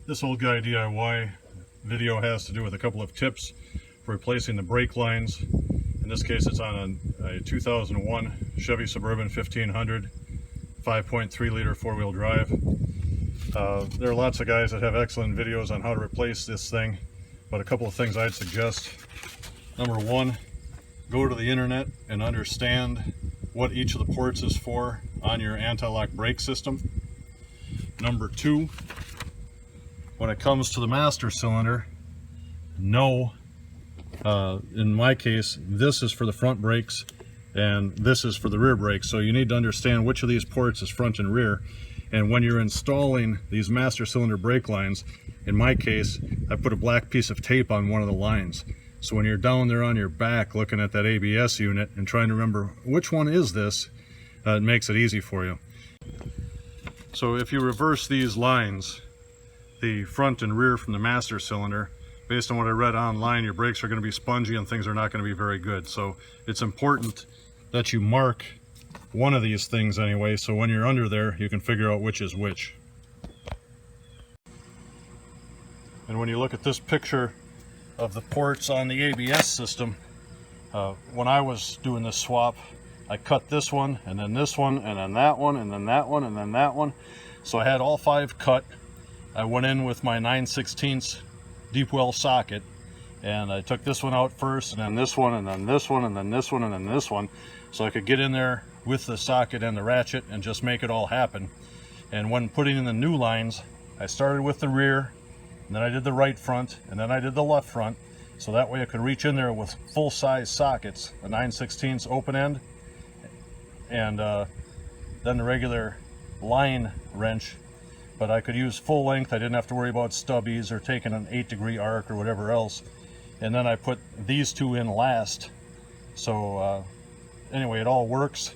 This old guy DIY video has to do with a couple of tips for replacing the brake lines. In this case, it's on a 2001 Chevy Suburban 1500 5.3 liter four-wheel drive. There are lots of guys that have excellent videos on how to replace this thing, but a couple of things I'd suggest. Number one, go to the internet and understand what each of the ports is for on your anti-lock brake system. Number two, when it comes to the master cylinder, know, in my case, this is for the front brakes and this is for the rear brakes. So you need to understand which of these ports is front and rear. And when you're installing these master cylinder brake lines, in my case, I put a black piece of tape on one of the lines. So when you're down there on your back looking at that ABS unit and trying to remember which one is this, it makes it easy for you. So if you reverse these lines, the front and rear from the master cylinder, based on what I read online, your brakes are going to be spongy and things are not going to be very good. So it's important that you mark one of these things anyway, so when you're under there, you can figure out which is which. And when you look at this picture of the ports on the ABS system, when I was doing this swap, I cut this one, and then this one, and then that one, and then that one, and then that one. So I had all 5 cut. I went in with my 9/16 deep well socket, and I took this one out first, and then this one, and then this one, and then this one, and then this one, so I could get in there with the socket and the ratchet and just make it all happen. And when putting in the new lines, I started with the rear, and then I did the right front, and then I did the left front, so that way I could reach in there with full-size sockets, a 9/16 open end, and then the regular line wrench. But I could use full length. I didn't have to worry about stubbies or taking an 8-degree arc or whatever else. And then I put these 2 in last. So anyway, it all works.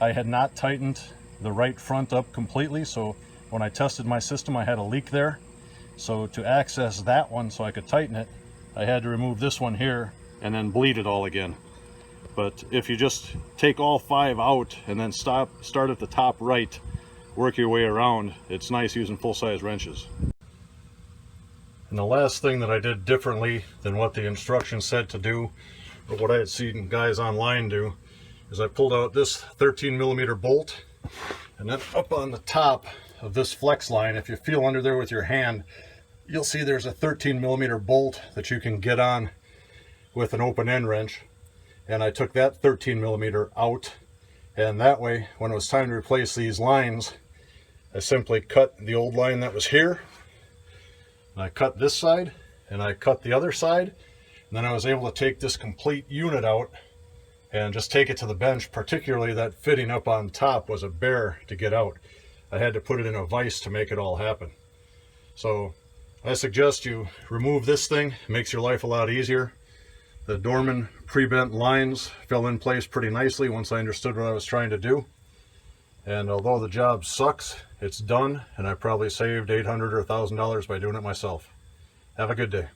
I had not tightened the right front up completely, so when I tested my system, I had a leak there. So to access that one so I could tighten it, I had to remove this one here and then bleed it all again. But if you just take all 5 out and then start at the top right, work your way around, it's nice using full-size wrenches. And the last thing that I did differently than what the instructions said to do, or what I had seen guys online do, is I pulled out this 13mm bolt, and then up on the top of this flex line, if you feel under there with your hand, you'll see there's a 13mm bolt that you can get on with an open end wrench. And I took that 13mm out, and that way when it was time to replace these lines, I simply cut the old line that was here, and I cut this side, and I cut the other side, and then I was able to take this complete unit out and just take it to the bench. Particularly that fitting up on top was a bear to get out. I had to put it in a vise to make it all happen. So I suggest you remove this thing. It makes your life a lot easier. The Dorman pre-bent lines fell in place pretty nicely once I understood what I was trying to do. And although the job sucks, it's done, and I probably saved $800 or $1,000 by doing it myself. Have a good day.